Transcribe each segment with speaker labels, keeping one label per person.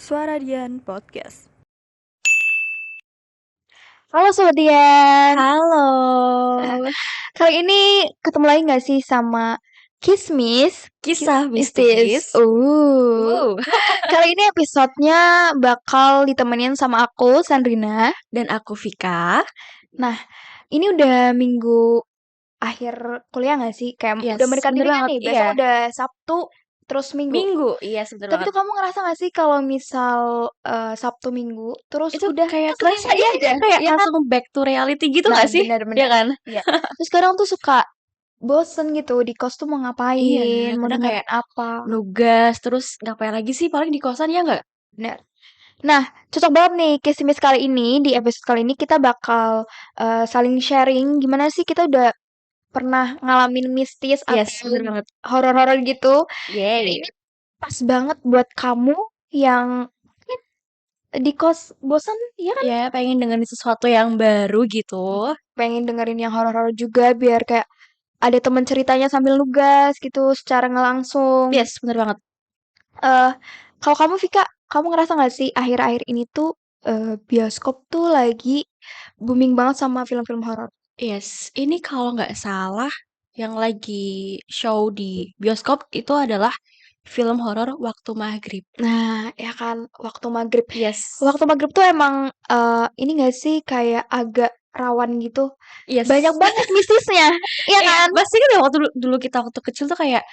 Speaker 1: Suara Dian Podcast.
Speaker 2: Halo Sobat Dian,
Speaker 1: Halo.
Speaker 2: kali ini ketemu lagi gak sih sama Kismis?
Speaker 1: Kisah
Speaker 2: Mistis.
Speaker 1: mistis.
Speaker 2: Kali ini episodenya bakal ditemenin sama aku, Sandrina.
Speaker 1: Dan aku Vika.
Speaker 2: Nah, ini udah minggu akhir kuliah gak sih? Kayak
Speaker 1: Yes,
Speaker 2: udah mendekati
Speaker 1: bener
Speaker 2: weekend
Speaker 1: banget.
Speaker 2: nih,
Speaker 1: Iya.
Speaker 2: besok udah Sabtu, terus Minggu.
Speaker 1: Minggu. Iya, bener
Speaker 2: Tapi
Speaker 1: banget.
Speaker 2: tuh kamu ngerasa gak sih kalau misal Sabtu Minggu, terus
Speaker 1: Itu
Speaker 2: udah
Speaker 1: kayak
Speaker 2: Senin
Speaker 1: kerasa
Speaker 2: lagi
Speaker 1: ya,
Speaker 2: aja?
Speaker 1: kayak
Speaker 2: Iya kan?
Speaker 1: langsung back to reality gitu
Speaker 2: Nah,
Speaker 1: gak sih?
Speaker 2: benar-benar.
Speaker 1: Iya kan?
Speaker 2: Iya. Terus kadang tuh suka bosen gitu di kos tuh mau
Speaker 1: Iya,
Speaker 2: ngapain, mau
Speaker 1: kadang kayak
Speaker 2: dengerin apa.
Speaker 1: nugas, terus ngapain lagi sih paling di kosan ya nggak?
Speaker 2: Bener. Nah, cocok banget nih Kisimis kali ini. Di episode kali ini kita bakal saling sharing gimana sih kita udah pernah ngalamin mistis
Speaker 1: Yes,
Speaker 2: atau
Speaker 1: bener banget.
Speaker 2: horor-horor gitu. Dan
Speaker 1: Yeay.
Speaker 2: ini pas banget buat kamu yang di kos bosan, ya kan?
Speaker 1: Ya, pengen dengerin sesuatu yang baru gitu.
Speaker 2: Pengen dengerin yang horor-horor juga biar kayak ada temen ceritanya sambil nugas gitu secara nggak langsung.
Speaker 1: Yes, bener banget.
Speaker 2: Eh, kalau kamu Vika, kamu ngerasa nggak sih akhir-akhir ini tuh bioskop tuh lagi booming banget sama film-film horor?
Speaker 1: Yes, ini kalau nggak salah yang lagi show di bioskop itu adalah film horor Waktu Maghrib.
Speaker 2: Nah, ya kan waktu maghrib.
Speaker 1: Yes,
Speaker 2: Waktu maghrib tuh emang ini nggak sih kayak agak rawan gitu. Banyak
Speaker 1: yes.
Speaker 2: banget mistisnya, iya
Speaker 1: Iya,
Speaker 2: kan?
Speaker 1: pasti kan ya waktu dulu kita waktu kecil tuh kayak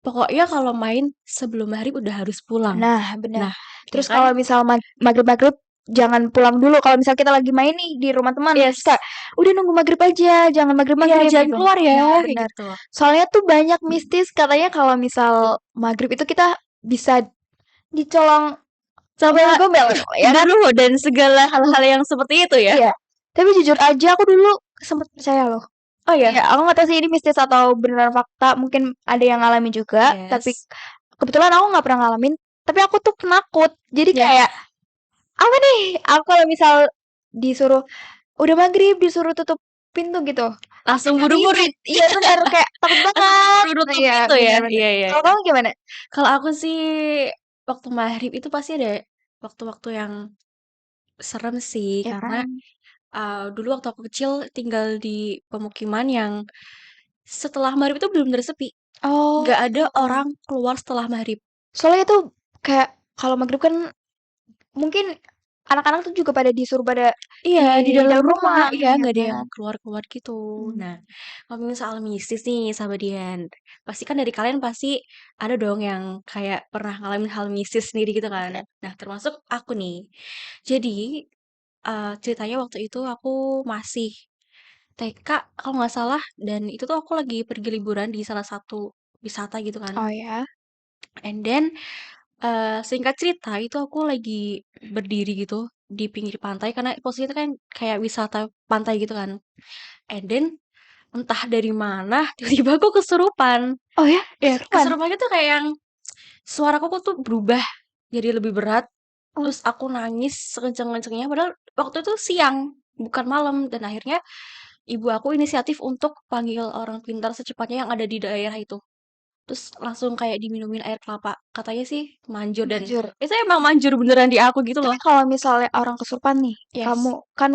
Speaker 1: pokoknya kalau main sebelum maghrib udah harus pulang.
Speaker 2: Nah, benar.
Speaker 1: Nah, ya
Speaker 2: Terus
Speaker 1: kan?
Speaker 2: kalau misal maghrib-maghrib jangan pulang dulu. Kalau misal kita lagi main nih di rumah teman, terus
Speaker 1: Yes,
Speaker 2: kayak udah nunggu maghrib aja, jangan
Speaker 1: iya
Speaker 2: maghrib-maghrib
Speaker 1: jangan
Speaker 2: gitu.
Speaker 1: keluar ya,
Speaker 2: Nah,
Speaker 1: kayak
Speaker 2: benar.
Speaker 1: gitu.
Speaker 2: Soalnya tuh banyak mistis katanya kalau misal maghrib itu kita bisa dicolong sama
Speaker 1: Sama
Speaker 2: gombel, ya kan?
Speaker 1: genderuwo dan segala hal-hal yang seperti itu ya.
Speaker 2: Iya. Tapi jujur aja aku dulu sempet percaya loh.
Speaker 1: Oh ya,
Speaker 2: Iya, aku nggak tahu sih ini mistis atau beneran fakta. Mungkin ada yang ngalamin juga, tapi
Speaker 1: yes.
Speaker 2: kebetulan aku nggak pernah ngalamin. Tapi aku tuh penakut. Jadi
Speaker 1: Ya,
Speaker 2: kayak apa nih? Aku kalau misal disuruh udah maghrib disuruh tutup pintu gitu.
Speaker 1: langsung
Speaker 2: Nggak
Speaker 1: buru-buru.
Speaker 2: bisa. Iya benar kayak takut banget.
Speaker 1: Buru
Speaker 2: Nah,
Speaker 1: nutup
Speaker 2: iya
Speaker 1: itu ya.
Speaker 2: benar-benar.
Speaker 1: Iya, iya,
Speaker 2: Kalau
Speaker 1: iya.
Speaker 2: kamu gimana?
Speaker 1: Kalau aku sih waktu maghrib itu pasti ada waktu-waktu yang serem sih
Speaker 2: Ya
Speaker 1: karena
Speaker 2: kan?
Speaker 1: dulu waktu aku kecil tinggal di pemukiman yang setelah maghrib itu belum sepi.
Speaker 2: Oh,
Speaker 1: Nggak ada orang keluar setelah maghrib.
Speaker 2: soalnya tuh kayak kalau maghrib kan mungkin anak-anak tuh juga pada disuruh pada
Speaker 1: Iya,
Speaker 2: di
Speaker 1: di dalam
Speaker 2: dalam
Speaker 1: rumah.
Speaker 2: rumah,
Speaker 1: Iya,
Speaker 2: ya
Speaker 1: nggak ada yang
Speaker 2: kan?
Speaker 1: keluar-keluar gitu.
Speaker 2: Hmm.
Speaker 1: Nah, ngomongin soal mistis nih, sahabat Dian. Pasti kan dari kalian pasti ada dong yang kayak pernah ngalamin hal mistis sendiri gitu kan. Nah, termasuk aku nih. Jadi, ceritanya waktu itu aku masih TK kalau nggak salah dan itu tuh aku lagi pergi liburan di salah satu wisata gitu kan.
Speaker 2: Oh ya?
Speaker 1: And then singkat cerita itu aku lagi berdiri gitu di pinggir pantai karena posisinya itu kan kayak wisata pantai gitu kan. And then entah dari mana tiba-tiba aku kesurupan.
Speaker 2: Oh ya?
Speaker 1: Ya,
Speaker 2: Kesurupan?
Speaker 1: kesurupannya tuh kayak yang suaraku tuh berubah jadi lebih berat.
Speaker 2: Oh,
Speaker 1: Terus aku nangis sekenceng-kencengnya padahal waktu itu siang, bukan malam dan akhirnya ibu aku inisiatif untuk panggil orang pintar secepatnya yang ada di daerah itu. Terus langsung kayak diminumin air kelapa. Katanya sih manjur dan
Speaker 2: manjur.
Speaker 1: itu emang manjur beneran di aku gitu
Speaker 2: Tapi
Speaker 1: loh.
Speaker 2: kalau misalnya orang kesurupan nih, kamu
Speaker 1: Yes.
Speaker 2: kan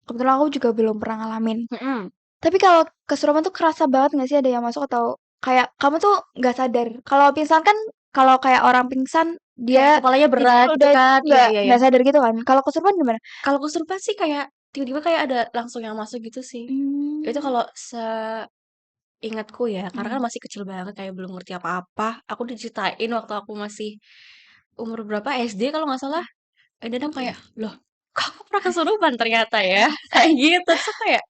Speaker 2: kebetulan aku juga belum pernah ngalamin.
Speaker 1: Mm-mm.
Speaker 2: Tapi kalau kesurupan tuh kerasa banget gak sih ada yang masuk atau kayak kamu tuh nggak sadar. Kalau pingsan kan kalau kayak orang pingsan
Speaker 1: Ya,
Speaker 2: dia
Speaker 1: kepalanya
Speaker 2: tidur
Speaker 1: berat gitu
Speaker 2: udah
Speaker 1: kan. Iya, iya, iya.
Speaker 2: nggak sadar gitu kan. Kalau kesurupan gimana?
Speaker 1: Kalau kesurupan sih kayak tiba-tiba kayak ada langsung yang masuk gitu sih. Itu
Speaker 2: Hmm.
Speaker 1: kalau seingatku ya, karena kan
Speaker 2: Hmm.
Speaker 1: masih kecil banget kayak belum ngerti apa-apa. Aku diceritain waktu aku masih umur berapa SD kalau nggak salah. Dan aku kayak, loh, kok aku pernah kesurupan ternyata ya. Kayak gitu. Terus aku kayak,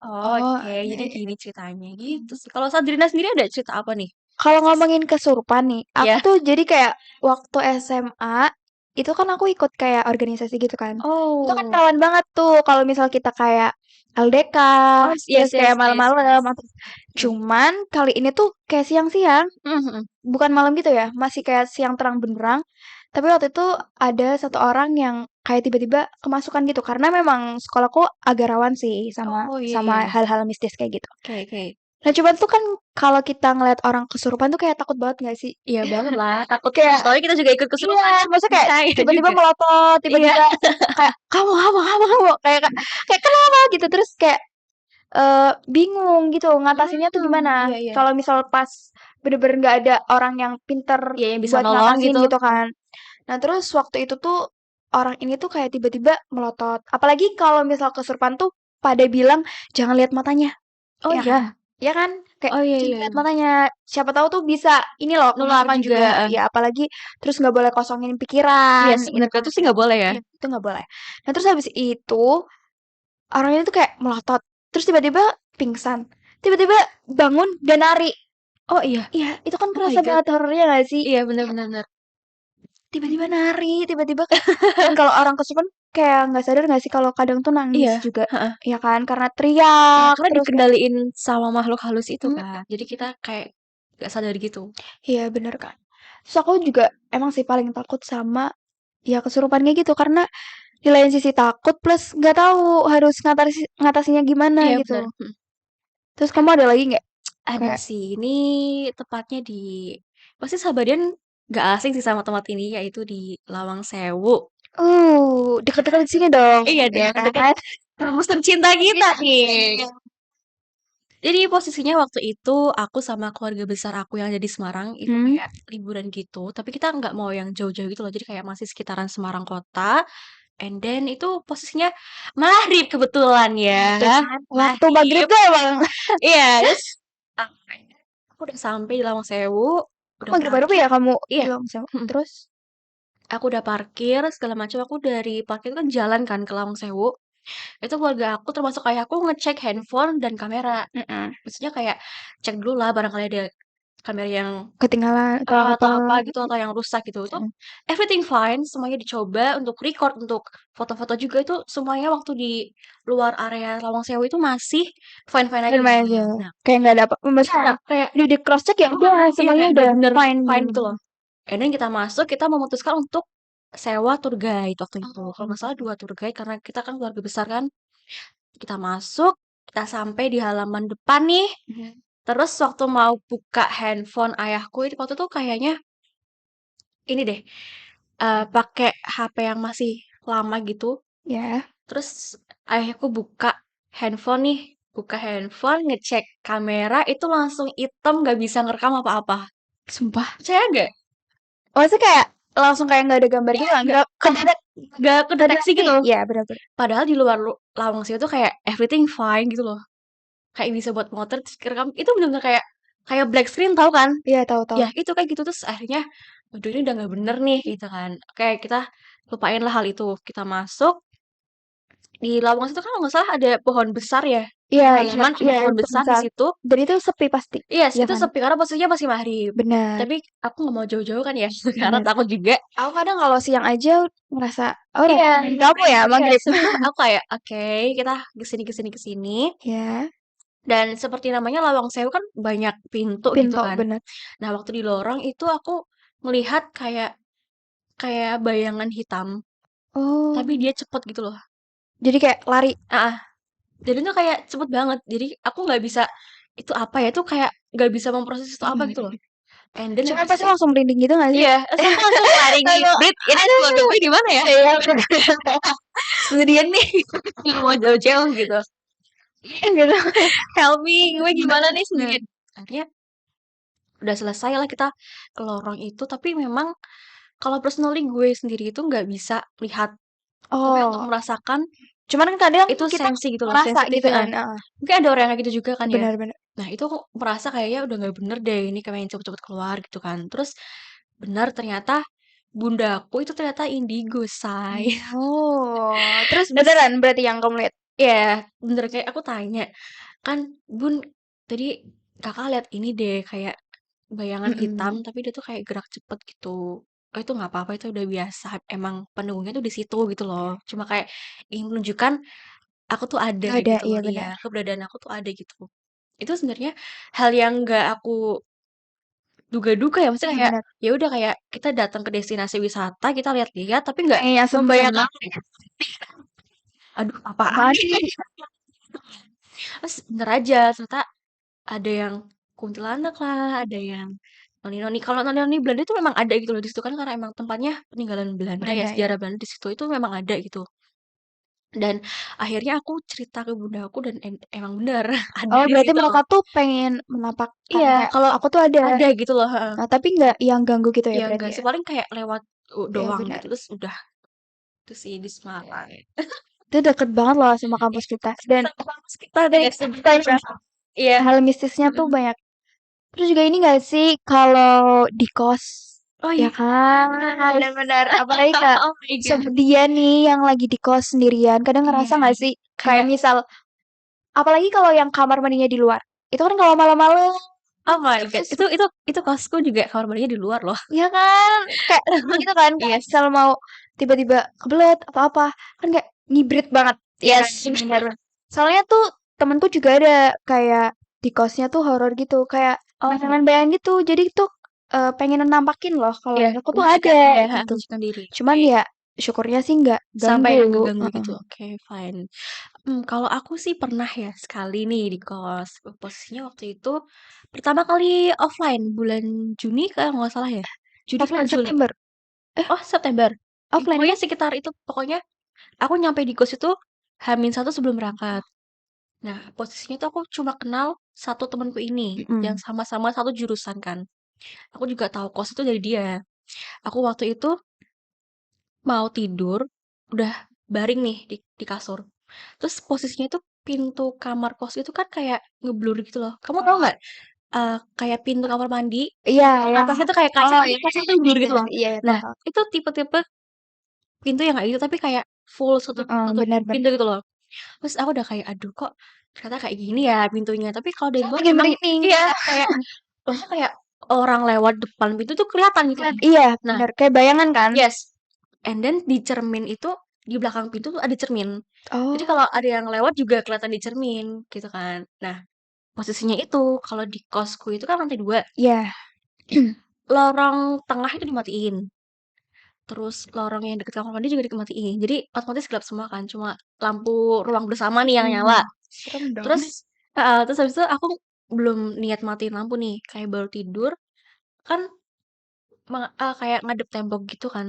Speaker 1: oh,
Speaker 2: Oh,
Speaker 1: oke,
Speaker 2: iya,
Speaker 1: jadi
Speaker 2: iya.
Speaker 1: gini ceritanya gitu sih. Kalau Sadrina sendiri ada cerita apa nih?
Speaker 2: Kalau ngomongin kesurupan nih, aku
Speaker 1: Ya.
Speaker 2: tuh jadi kayak waktu SMA itu kan aku ikut kayak organisasi gitu kan. Itu kan
Speaker 1: Oh.
Speaker 2: rawan banget tuh kalau misal kita kayak LDK,
Speaker 1: Oh,
Speaker 2: terus
Speaker 1: yes, yes,
Speaker 2: kayak
Speaker 1: yes,
Speaker 2: malam-malam.
Speaker 1: yes. Mm.
Speaker 2: Cuman kali ini tuh kayak siang-siang,
Speaker 1: Mhm.
Speaker 2: bukan malam gitu ya, masih kayak siang terang benderang. Tapi waktu itu ada satu orang yang kayak tiba-tiba kemasukan gitu karena memang sekolahku agak rawan sih sama
Speaker 1: Oh, iya,
Speaker 2: sama
Speaker 1: iya.
Speaker 2: hal-hal mistis kayak gitu.
Speaker 1: Oke, oke.
Speaker 2: Nah, cuman tuh kan kalau kita ngeliat orang kesurupan tuh kayak takut banget nggak sih?
Speaker 1: Iya banget lah, takut
Speaker 2: Kayak
Speaker 1: soalnya kita juga ikut
Speaker 2: iya,
Speaker 1: kesurupan,
Speaker 2: maksudnya kayak
Speaker 1: saya
Speaker 2: tiba-tiba
Speaker 1: juga.
Speaker 2: melotot,
Speaker 1: Iya.
Speaker 2: tiba-tiba kayak kamu kayak kayak kenapa gitu terus kayak bingung gitu ngatasinnya tuh gimana.
Speaker 1: Iya iya.
Speaker 2: Kalau misal pas bener-bener nggak ada orang yang pinter
Speaker 1: Iya yang bisa
Speaker 2: buat
Speaker 1: nolong
Speaker 2: ngatasin
Speaker 1: gitu.
Speaker 2: gitu kan. Nah, terus waktu itu tuh orang ini tuh kayak tiba-tiba melotot. Apalagi kalau misal kesurupan tuh pada bilang jangan lihat matanya.
Speaker 1: Oh
Speaker 2: Ya kan?
Speaker 1: iya.
Speaker 2: Ya kan? Kayak
Speaker 1: Oh iya
Speaker 2: jangan
Speaker 1: iya.
Speaker 2: lihat matanya. Siapa tahu tuh bisa ini loh
Speaker 1: Nular
Speaker 2: menyembuhkan
Speaker 1: juga,
Speaker 2: juga.
Speaker 1: heeh.
Speaker 2: Ya apalagi terus nggak boleh kosongin
Speaker 1: Iya,
Speaker 2: pikiran gitu
Speaker 1: sebenarnya
Speaker 2: kan.
Speaker 1: tuh sih nggak boleh ya.
Speaker 2: Iya, itu nggak boleh. Nah, terus habis itu orang itu kayak melotot. Terus tiba-tiba pingsan. Tiba-tiba bangun dan nari.
Speaker 1: Oh iya.
Speaker 2: Iya, itu kan
Speaker 1: Oh my
Speaker 2: kerasa
Speaker 1: God.
Speaker 2: banget horornya gak sih?
Speaker 1: Iya bener bener bener.
Speaker 2: Tiba-tiba nari, tiba-tiba kayak dan kalau orang kesurupan kayak nggak sadar nggak sih kalau kadang tuh nangis
Speaker 1: Iya,
Speaker 2: juga.
Speaker 1: heeh.
Speaker 2: Ya kan? Karena
Speaker 1: Iya,
Speaker 2: teriak
Speaker 1: karena
Speaker 2: terus kayak
Speaker 1: dikendaliin sama makhluk halus itu
Speaker 2: mm,
Speaker 1: kan. Jadi kita kayak nggak sadar gitu.
Speaker 2: iya bener kan. Terus aku juga emang sih paling takut sama ya kesurupan kayak gitu karena di lain sisi takut plus nggak tahu harus ngatasinnya gimana
Speaker 1: Iya
Speaker 2: gitu.
Speaker 1: bener, mhm.
Speaker 2: Terus kamu ada lagi nggak?
Speaker 1: Ada
Speaker 2: Kayak,
Speaker 1: sih, ini tepatnya di pasti Sabadian nggak asing sih sama tempat ini, yaitu di Lawang Sewu.
Speaker 2: deket-deket sini dong,
Speaker 1: Iya
Speaker 2: ya
Speaker 1: dong, dekat
Speaker 2: kan?
Speaker 1: kampus tercinta kita nih. Jadi posisinya waktu itu aku sama keluarga besar aku yang ada di Semarang itu
Speaker 2: Hmm,
Speaker 1: kayak liburan gitu, tapi kita nggak mau yang jauh-jauh gitu loh, jadi kayak masih sekitaran Semarang kota. And then itu posisinya maghrib kebetulan ya,
Speaker 2: tuh kan. Waktu maghrib
Speaker 1: maghrib.
Speaker 2: tuh emang.
Speaker 1: Iya, terus ah, aku udah sampai di Lawang Sewu, udah
Speaker 2: Maghrib baru
Speaker 1: parkir.
Speaker 2: ya kamu
Speaker 1: Iya,
Speaker 2: bilang sama.
Speaker 1: mhm.
Speaker 2: Terus,
Speaker 1: Aku udah parkir segala macam. Aku dari parkir itu kan jalan kan ke Lawang Sewu. Itu keluarga aku termasuk ayahku ngecek handphone dan kamera.
Speaker 2: mm-mm.
Speaker 1: Maksudnya kayak cek dulu lah barangkali ada kamera yang
Speaker 2: Ketinggalan atau apa?
Speaker 1: atau apa gitu atau yang rusak gitu. Itu
Speaker 2: Mm.
Speaker 1: everything fine, semuanya dicoba untuk record, untuk foto-foto juga itu semuanya waktu di luar area Lawang Sewu itu masih fine-fine aja
Speaker 2: Dan
Speaker 1: gitu
Speaker 2: main
Speaker 1: kan.
Speaker 2: aja.
Speaker 1: Nah,
Speaker 2: Kayak nggak ada apa. Maksudnya
Speaker 1: iya, kayak
Speaker 2: udah di cross check ya udah
Speaker 1: iya
Speaker 2: semuanya
Speaker 1: kayak
Speaker 2: udah
Speaker 1: bener-bener
Speaker 2: fine
Speaker 1: fine
Speaker 2: gitu.
Speaker 1: gitu loh. And then kita masuk, kita memutuskan untuk sewa tour guide waktu itu. Kalau nggak salah 2 tour guide karena kita kan keluarga besar kan. Kita masuk, kita sampai di halaman depan nih.
Speaker 2: Mhm.
Speaker 1: Terus waktu mau buka handphone ayahku itu waktu itu kayaknya ini deh, pakai HP yang masih lama gitu.
Speaker 2: Ya,
Speaker 1: Terus ayahku buka handphone nih, buka handphone, ngecek kamera itu langsung item nggak bisa ngerekam apa-apa.
Speaker 2: sumpah.
Speaker 1: Percaya nggak?
Speaker 2: Maksudnya kayak langsung kayak nggak ada gambar gitu nggak?
Speaker 1: Nggak nggak kedeteksi
Speaker 2: Kedeteksi.
Speaker 1: gitu.
Speaker 2: Iya benar-benar.
Speaker 1: Padahal di luar lawang situ tuh kayak everything fine gitu loh. Kayak bisa buat motor terus kerekam. Itu bener-bener kayak kayak black screen tahu kan?
Speaker 2: Iya tahu-tahu.
Speaker 1: Ya itu kayak gitu terus akhirnya waduh ini udah nggak bener nih gitu kan. Oke kita lupain lah hal itu. Kita masuk di lawang situ kan kalau nggak salah ada pohon besar ya.
Speaker 2: Iya, iya,
Speaker 1: Halaman ada
Speaker 2: iya
Speaker 1: pohon
Speaker 2: itu
Speaker 1: besar di
Speaker 2: misal.
Speaker 1: situ.
Speaker 2: Dan itu sepi pasti.
Speaker 1: Iya,
Speaker 2: Iya
Speaker 1: itu
Speaker 2: kan?
Speaker 1: sepi karena posisinya masih maghrib.
Speaker 2: Benar.
Speaker 1: Tapi aku nggak mau jauh-jauh kan ya, karena
Speaker 2: Benar.
Speaker 1: takut juga.
Speaker 2: Aku kadang kalau siang aja ngerasa oh
Speaker 1: Iya,
Speaker 2: kamu ya
Speaker 1: iya,
Speaker 2: maghrib.
Speaker 1: sebenarnya aku kayak oke, kita kesini kesini kesini.
Speaker 2: Ya,
Speaker 1: Dan seperti namanya Lawang Sewu kan banyak pintu gitu
Speaker 2: pintu
Speaker 1: kan.
Speaker 2: bener.
Speaker 1: Nah, waktu di lorong itu aku melihat kayak kayak bayangan hitam,
Speaker 2: Oh,
Speaker 1: tapi dia cepet gitu loh.
Speaker 2: jadi kayak lari.
Speaker 1: Ah, jadi itu kayak cepet banget. Jadi aku nggak bisa itu apa ya? Itu kayak nggak bisa memproses itu apa gitu loh. And then
Speaker 2: Cuma
Speaker 1: habis
Speaker 2: pasti
Speaker 1: itu
Speaker 2: langsung merinding gitu gak sih?
Speaker 1: iya, terus aku langsung lari
Speaker 2: Langsung,
Speaker 1: ngibrit, ini
Speaker 2: aduh,
Speaker 1: keluarga gue di mana ya?
Speaker 2: iya,
Speaker 1: Sendirian nih, nggak mau jauh-jauh gitu.
Speaker 2: gitu.
Speaker 1: Help me, gue gimana nih sendirian? Akhirnya udah selesai lah kita ke lorong itu, tapi memang kalau personally gue sendiri itu nggak bisa lihat, tapi untuk
Speaker 2: Oh,
Speaker 1: merasakan
Speaker 2: cuman kan kadang
Speaker 1: itu
Speaker 2: kita
Speaker 1: sensi gitu loh,
Speaker 2: merasa
Speaker 1: sensitif
Speaker 2: gitu
Speaker 1: ya.
Speaker 2: kan.
Speaker 1: Mungkin ada orang yang kayak gitu juga kan ya.
Speaker 2: Benar-benar.
Speaker 1: Nah itu aku merasa kayaknya udah nggak bener deh ini pengen cepet-cepet keluar gitu kan. Terus benar ternyata bundaku itu ternyata indigo, say.
Speaker 2: Oh, terus
Speaker 1: Terus
Speaker 2: beneran berarti yang kamu lihat?
Speaker 1: ya bener kayak aku tanya, kan Bun tadi kakak lihat ini deh kayak bayangan hitam
Speaker 2: Mm-mm.
Speaker 1: tapi dia tuh kayak gerak cepet gitu. Oh itu nggak apa-apa itu udah biasa. Emang penunggunya tuh di situ gitu loh. Cuma kayak ingin menunjukkan aku tuh ada
Speaker 2: Ada,
Speaker 1: gitu loh.
Speaker 2: iya
Speaker 1: Iya,
Speaker 2: benar.
Speaker 1: keberadaan aku tuh ada gitu. Itu sebenarnya hal yang nggak aku duga-duga ya. Maksudnya
Speaker 2: Iya
Speaker 1: kayak
Speaker 2: benar.
Speaker 1: ya udah kayak kita datang ke destinasi wisata kita lihat-lihat tapi nggak
Speaker 2: Kayak yang
Speaker 1: membayangkan.
Speaker 2: sebenarnya
Speaker 1: Aduh apaan?
Speaker 2: apaan?
Speaker 1: Terus bener aja ternyata ada yang kuntilanak lah, ada yang noni-noni. Kalau noni-noni Belanda itu memang ada gitu loh di situ kan karena emang tempatnya peninggalan Belanda ya,
Speaker 2: Belanda ya.
Speaker 1: sejarah Belanda di situ itu memang ada gitu. Dan akhirnya aku cerita ke bunda aku dan emang bener ada
Speaker 2: Oh,
Speaker 1: di
Speaker 2: berarti
Speaker 1: situ.
Speaker 2: mereka tuh pengen menampakkan
Speaker 1: Iya,
Speaker 2: kayak
Speaker 1: kalau
Speaker 2: aku tuh ada.
Speaker 1: ada gitu loh, heeh.
Speaker 2: Nah, tapi nggak yang ganggu gitu ya
Speaker 1: Ya
Speaker 2: berarti
Speaker 1: enggak
Speaker 2: ya.
Speaker 1: sih, paling kayak lewat
Speaker 2: Iya
Speaker 1: doang
Speaker 2: benar.
Speaker 1: gitu terus udah itu sih di Semarang.
Speaker 2: Itu deket banget loh sama kampus
Speaker 1: Iya,
Speaker 2: kita. Dan
Speaker 1: kampus kita deh sebutannya. Iya.
Speaker 2: hal mistisnya tuh
Speaker 1: Mm-mm.
Speaker 2: banyak. Terus juga ini gak sih kalau di kos,
Speaker 1: Oh
Speaker 2: ya
Speaker 1: iya,
Speaker 2: kan? Benar-benar. Apalagi kak
Speaker 1: oh my god.
Speaker 2: dia nih yang lagi di kos sendirian. Kadang
Speaker 1: Iya,
Speaker 2: ngerasa gak sih kayak
Speaker 1: kayak
Speaker 2: misal, apalagi kalau yang kamar mandinya di luar. Itu kan kalau malam-malam
Speaker 1: oh my god.
Speaker 2: terus
Speaker 1: Itu kosku juga kamar mandinya di luar loh.
Speaker 2: ya kan kayak gitu kan kayak
Speaker 1: Yes.
Speaker 2: misal mau tiba-tiba kebelet atau apa kan kayak ngibrit banget ya kan
Speaker 1: Yes, benar.
Speaker 2: soalnya tuh temanku juga ada kayak di kosnya tuh horor gitu kayak
Speaker 1: Oh,
Speaker 2: bayangan-bayang gitu jadi tuh pengen nampakin loh kalau
Speaker 1: iya,
Speaker 2: aku tuh
Speaker 1: wujudkan
Speaker 2: ada
Speaker 1: ya,
Speaker 2: gitu
Speaker 1: wujudkan diri.
Speaker 2: cuman
Speaker 1: Oke.
Speaker 2: ya syukurnya sih nggak
Speaker 1: Sampai
Speaker 2: ganggu.
Speaker 1: ngeganggu
Speaker 2: Heeh.
Speaker 1: gitu. Oke, fine. Kalau aku sih pernah ya sekali nih di kos. Posisinya waktu itu pertama kali offline bulan Juni kalau nggak salah ya. Juni atau
Speaker 2: Offline
Speaker 1: Juli.
Speaker 2: September
Speaker 1: Oh, September.
Speaker 2: offline
Speaker 1: Pokoknya
Speaker 2: kan
Speaker 1: sekitar itu. Pokoknya aku nyampe di kos itu H-1 sebelum berangkat. Nah, posisinya tuh aku cuma kenal satu temanku ini yang
Speaker 2: mm
Speaker 1: sama-sama satu jurusan kan. Aku juga tahu kos itu dari dia. Aku waktu itu mau tidur, udah baring nih di kasur. Terus posisinya itu pintu kamar kos itu kan kayak ngeblur gitu loh. Kamu tahu nggak? Kayak pintu kamar mandi,
Speaker 2: iya ya
Speaker 1: atasnya tuh kayak kaca,
Speaker 2: oh
Speaker 1: tapi
Speaker 2: iya
Speaker 1: kacanya tuh blur gitu loh.
Speaker 2: iya tahu
Speaker 1: Nah,
Speaker 2: tahu
Speaker 1: itu tipe-tipe pintu yang kayak gitu, tapi kayak full satu satu
Speaker 2: benar-benar
Speaker 1: pintu gitu loh. Terus aku udah kayak, aduh kok ternyata kayak gini ya pintunya. Tapi kalau dari luar
Speaker 2: lagi
Speaker 1: emang
Speaker 2: merinding.
Speaker 1: iya kayak maksudnya kayak orang lewat depan pintu tuh kelihatan gitu.
Speaker 2: Iya,
Speaker 1: Nah,
Speaker 2: benar. Kayak bayangan kan?
Speaker 1: yes. And then di cermin itu di belakang pintu tuh ada cermin. Jadi
Speaker 2: Oh,
Speaker 1: kalau ada yang lewat juga kelihatan di cermin gitu kan. Nah, posisinya itu kalau di kosku itu kan lantai 2.
Speaker 2: iya.
Speaker 1: Lorong tengah itu dimatiin. Terus lorong yang deket kamar mandi juga dimatiin. Jadi otomatis gelap semua kan. Cuma lampu ruang bersama nih yang nyala.
Speaker 2: Serem dong.
Speaker 1: Terus terus habis itu aku belum niat matiin lampu nih, kayak baru tidur kan kayak ngadep tembok gitu kan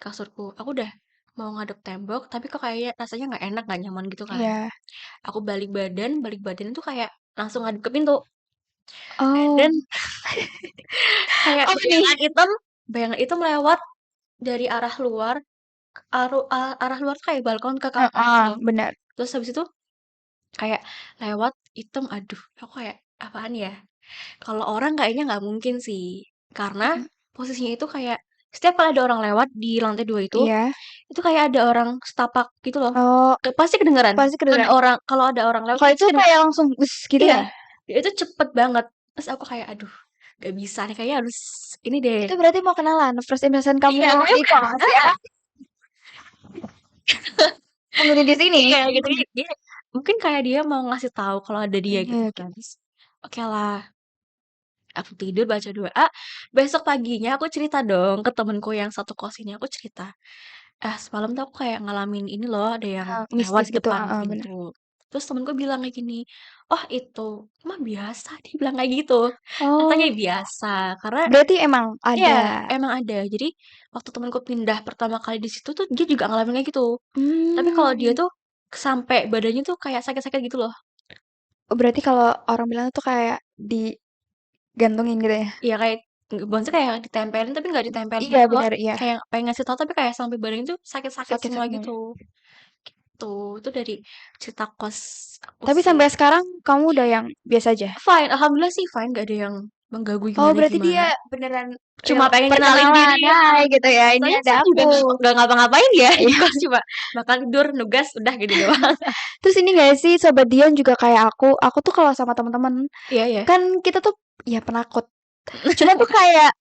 Speaker 1: kasurku. Aku udah mau ngadep tembok, tapi kok kayaknya rasanya nggak enak, nggak nyaman gitu kan.
Speaker 2: Iya.
Speaker 1: Aku balik badan itu kayak langsung ngadep ke pintu. And
Speaker 2: Oh,
Speaker 1: then kayak
Speaker 2: apa nih?
Speaker 1: bayangan hitam lewat dari arah luar, arah luar tuh kayak balkon ke kamar gitu
Speaker 2: Heeh,
Speaker 1: loh.
Speaker 2: benar.
Speaker 1: Terus habis itu kayak lewat hitam, aduh, aku kayak apaan ya? Kalau orang kayaknya nggak mungkin sih, karena posisinya itu kayak setiap kali ada orang lewat di lantai 2
Speaker 2: Iya.
Speaker 1: itu kayak ada orang setapak gitu loh.
Speaker 2: Oh,
Speaker 1: Pasti kedengeran.
Speaker 2: pasti kedengeran.
Speaker 1: Kalau ada orang lewat
Speaker 2: Kalau
Speaker 1: pasti
Speaker 2: itu kayak
Speaker 1: kedengeran.
Speaker 2: langsung bus gitu
Speaker 1: Iya,
Speaker 2: ya.
Speaker 1: itu cepet banget. Terus aku kayak, aduh, gak bisa nih, kayaknya harus ini deh.
Speaker 2: Itu berarti mau kenalan. First impression kamu
Speaker 1: Iya,
Speaker 2: di kelas ya. Penghuni di sini.
Speaker 1: kayak gitu. Mungkin kayak dia mau ngasih tahu kalau ada dia gitu
Speaker 2: Iya,
Speaker 1: kan.
Speaker 2: kan.
Speaker 1: Terus, oke lah, aku tidur baca doa. Besok paginya aku cerita dong ke temenku yang satu kos ini. Aku cerita, semalam tuh aku kayak ngalamin ini loh, ada yang lewat
Speaker 2: Mistis gitu.
Speaker 1: depan
Speaker 2: Benar.
Speaker 1: pintu. Terus temenku bilang kayak gini, oh itu mah biasa, dia bilang kayak gitu. Katanya
Speaker 2: Oh,
Speaker 1: biasa, karena
Speaker 2: berarti emang
Speaker 1: iya
Speaker 2: ada.
Speaker 1: emang ada. Jadi waktu temenku pindah pertama kali di situ tuh dia juga ngalamin kayak gitu. Tapi kalau dia
Speaker 2: Hmm.
Speaker 1: tuh sampai badannya tuh kayak sakit-sakit gitu loh.
Speaker 2: Oh, berarti kalau orang bilang tuh kayak digantungin gitu ya.
Speaker 1: Iya kayak maksudnya kayak ditempelin tapi nggak ditempelin
Speaker 2: Iya,
Speaker 1: gitu loh.
Speaker 2: benar, iya.
Speaker 1: Kayak pengen ngasih tahu tapi kayak sampai badannya tuh sakit-sakit
Speaker 2: Sakit
Speaker 1: semua
Speaker 2: semuanya.
Speaker 1: gitu. Tuh, itu dari cerita kos aku
Speaker 2: Tapi
Speaker 1: sih.
Speaker 2: sampai sekarang kamu udah yang biasa aja?
Speaker 1: Fine, alhamdulillah sih fine, gak ada yang mengganggu
Speaker 2: Oh,
Speaker 1: gimana
Speaker 2: berarti
Speaker 1: gimana.
Speaker 2: dia beneran
Speaker 1: Cuma
Speaker 2: real
Speaker 1: pengen kenalin
Speaker 2: perkenalan,
Speaker 1: diri ya.
Speaker 2: hai gitu ya. Ini
Speaker 1: Soalnya
Speaker 2: ada
Speaker 1: saya juga
Speaker 2: aku.
Speaker 1: nggak ngapa-ngapain ya di
Speaker 2: Iya.
Speaker 1: kos cuma makan tidur nugas udah gitu doang.
Speaker 2: Terus ini gak sih sobat Dian juga kayak aku tuh kalau sama teman-teman
Speaker 1: Iya ya.
Speaker 2: kan kita tuh ya penakut. Cuma tuh kayak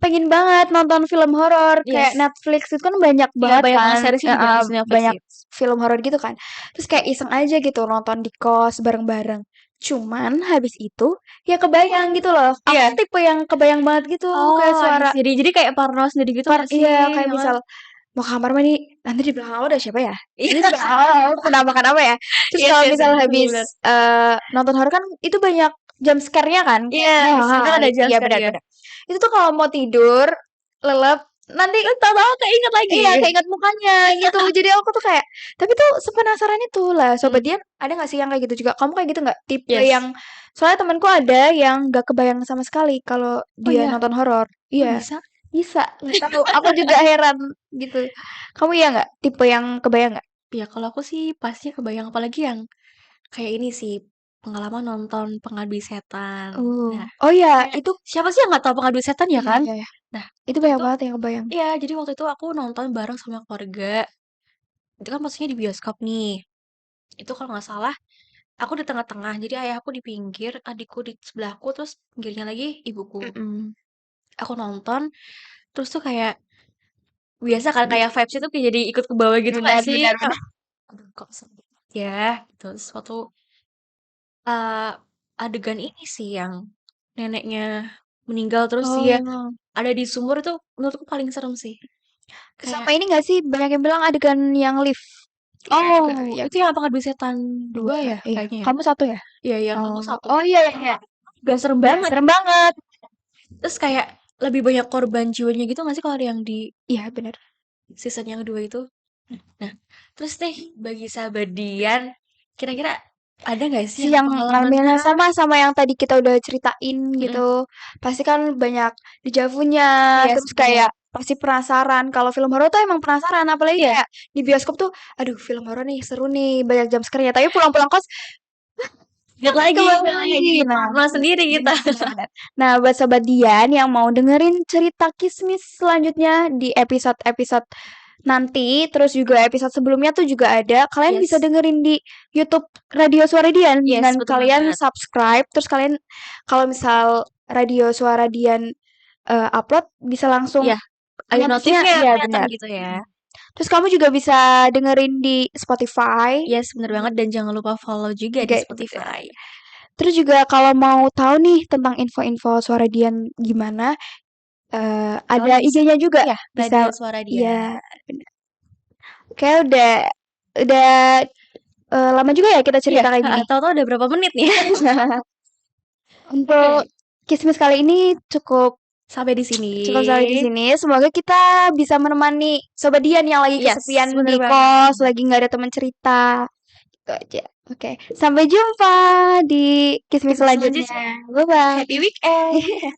Speaker 2: pengen banget nonton film horor kayak
Speaker 1: Yes.
Speaker 2: Netflix itu kan banyak
Speaker 1: Iya
Speaker 2: banget
Speaker 1: banyak
Speaker 2: kan
Speaker 1: banget seriesnya juga di Netflix
Speaker 2: banyak
Speaker 1: sih.
Speaker 2: film horor gitu kan. Terus kayak iseng aja gitu nonton di kos bareng-bareng. Cuman habis itu ya kebayang gitu loh. Aku tuh
Speaker 1: Iya.
Speaker 2: tipe yang kebayang banget gitu kayak
Speaker 1: Oh, I
Speaker 2: suara
Speaker 1: see. Jadi kayak parno sendiri gitu gak sih?
Speaker 2: iya kayak
Speaker 1: Ya kan?
Speaker 2: misal mau ke kamar mandi nanti di belakang aku ada siapa ya? Ini
Speaker 1: Iya.
Speaker 2: penampakan apa ya? Terus
Speaker 1: Yes,
Speaker 2: kalau
Speaker 1: yes,
Speaker 2: misal
Speaker 1: yes,
Speaker 2: habis
Speaker 1: bener.
Speaker 2: nonton horor kan itu banyak jump scare-nya kan?
Speaker 1: Iya, kadang ada jump
Speaker 2: Iya
Speaker 1: scare-nya.
Speaker 2: benar-benar. Itu tuh kalau mau tidur, lelap, nanti
Speaker 1: Tahu-tahu keinget lagi.
Speaker 2: iya keinget mukanya gitu. Jadi aku tuh kayak, tapi tuh sepenasaran itu lah. Sobat
Speaker 1: Hmm,
Speaker 2: Dian, ada gak sih yang kayak gitu juga? Kamu kayak gitu nggak? Tipe yang,
Speaker 1: yes.
Speaker 2: soalnya temanku ada yang gak kebayang sama sekali kalau
Speaker 1: Oh
Speaker 2: dia
Speaker 1: iya,
Speaker 2: nonton horor.
Speaker 1: kok
Speaker 2: Iya,
Speaker 1: bisa?
Speaker 2: bisa. Nggak tahu. Aku juga heran gitu. Kamu iya nggak? Tipe yang kebayang nggak?
Speaker 1: Ya kalau aku sih pasti kebayang apalagi yang kayak ini sih pengalaman nonton Pengabdi Setan. Nah,
Speaker 2: Oh iya,
Speaker 1: kayak
Speaker 2: itu
Speaker 1: siapa sih yang nggak tahu Pengabdi Setan ya
Speaker 2: iya
Speaker 1: kan?
Speaker 2: iya iya.
Speaker 1: Nah,
Speaker 2: Itu
Speaker 1: waktu
Speaker 2: banyak
Speaker 1: itu
Speaker 2: banget yang kebayang.
Speaker 1: iya, jadi waktu itu aku nonton bareng sama keluarga. Itu kan maksudnya di bioskop nih. Itu kalau nggak salah, aku di tengah-tengah. Jadi ayahku di pinggir, adikku di sebelahku, terus pinggirnya lagi ibuku.
Speaker 2: Mm-mm.
Speaker 1: Aku nonton, terus tuh kayak biasa kan kayak vibes itu kayak jadi ikut ke bawah gitu gak
Speaker 2: Benar
Speaker 1: sih?
Speaker 2: benar
Speaker 1: Kak,
Speaker 2: benar.
Speaker 1: aduh kok sedih ya gitu. Terus suatu eh, adegan ini sih yang neneknya meninggal terus dia
Speaker 2: Oh.
Speaker 1: ada di sumur itu menurutku paling serem sih.
Speaker 2: Sama
Speaker 1: Kayak
Speaker 2: ini gak sih banyak yang bilang adegan yang lift.
Speaker 1: oh
Speaker 2: Ya,
Speaker 1: itu yang Pengabdi Setan
Speaker 2: dua
Speaker 1: 2 ya
Speaker 2: iya.
Speaker 1: kayaknya ya.
Speaker 2: Kamu satu ya?
Speaker 1: Iya yang aku
Speaker 2: Oh,
Speaker 1: satu.
Speaker 2: oh iya iya. Iya.
Speaker 1: Gak serem
Speaker 2: Iya,
Speaker 1: banget.
Speaker 2: serem banget.
Speaker 1: Terus kayak lebih banyak korban jiwanya gitu gak sih kalau yang di
Speaker 2: Iya bener.
Speaker 1: season yang kedua itu? Nah, terus deh bagi sahabat Dian, kira-kira ada nggak sih
Speaker 2: Si
Speaker 1: yang
Speaker 2: yang
Speaker 1: pengalaman
Speaker 2: ngalamin
Speaker 1: ya?
Speaker 2: yang sama yang tadi kita udah ceritain
Speaker 1: Mm-mm.
Speaker 2: gitu. Pasti kan banyak dejavunya,
Speaker 1: Yes,
Speaker 2: terus
Speaker 1: benar.
Speaker 2: kayak pasti penasaran. Kalau film horor tuh emang penasaran, apalagi
Speaker 1: Iya,
Speaker 2: kayak di bioskop tuh, aduh film horor nih seru nih, banyak jump scare-nya. Tapi pulang-pulang kos
Speaker 1: lihat lagi,
Speaker 2: kembali
Speaker 1: jadi
Speaker 2: lagi. Nah,
Speaker 1: trauma sendiri kita.
Speaker 2: benar-benar. Nah, buat Sobat Dian yang mau dengerin cerita kismis selanjutnya di episode-episode nanti, terus juga episode sebelumnya tuh juga ada. Kalian bisa
Speaker 1: Yes,
Speaker 2: dengerin di YouTube Radio Suara Dian
Speaker 1: yes,
Speaker 2: dengan
Speaker 1: betul
Speaker 2: kalian
Speaker 1: banget.
Speaker 2: subscribe. Terus kalian kalau misal Radio Suara Dian upload bisa langsung
Speaker 1: Ya, ada
Speaker 2: notifnya,
Speaker 1: notifnya
Speaker 2: iya
Speaker 1: kelihatan
Speaker 2: benar.
Speaker 1: gitu ya.
Speaker 2: Terus kamu juga bisa dengerin di Spotify.
Speaker 1: Yes, bener banget. Dan jangan lupa follow juga di
Speaker 2: Juga
Speaker 1: Spotify.
Speaker 2: terus juga kalau mau tahu nih tentang info-info Suara Dian gimana, ada
Speaker 1: Kalian bisa,
Speaker 2: IG-nya juga,
Speaker 1: ya,
Speaker 2: bisa
Speaker 1: Radio Suara Dia.
Speaker 2: ya. Kayak udah lama juga ya kita
Speaker 1: Iya,
Speaker 2: cerita kayak gini.
Speaker 1: tahu-tahu udah berapa menit nih?
Speaker 2: Untuk
Speaker 1: Oke,
Speaker 2: Kismis kali ini cukup
Speaker 1: sampai di sini.
Speaker 2: cukup sampai di sini. Semoga kita bisa menemani Sobat Dian yang lagi
Speaker 1: Yes,
Speaker 2: kesepian
Speaker 1: bener
Speaker 2: di
Speaker 1: banget.
Speaker 2: kos, lagi nggak ada teman cerita. Itu aja. Oke, sampai jumpa di Kismis
Speaker 1: Kisah
Speaker 2: selanjutnya.
Speaker 1: selanjutnya.
Speaker 2: Bye bye.
Speaker 1: Happy weekend.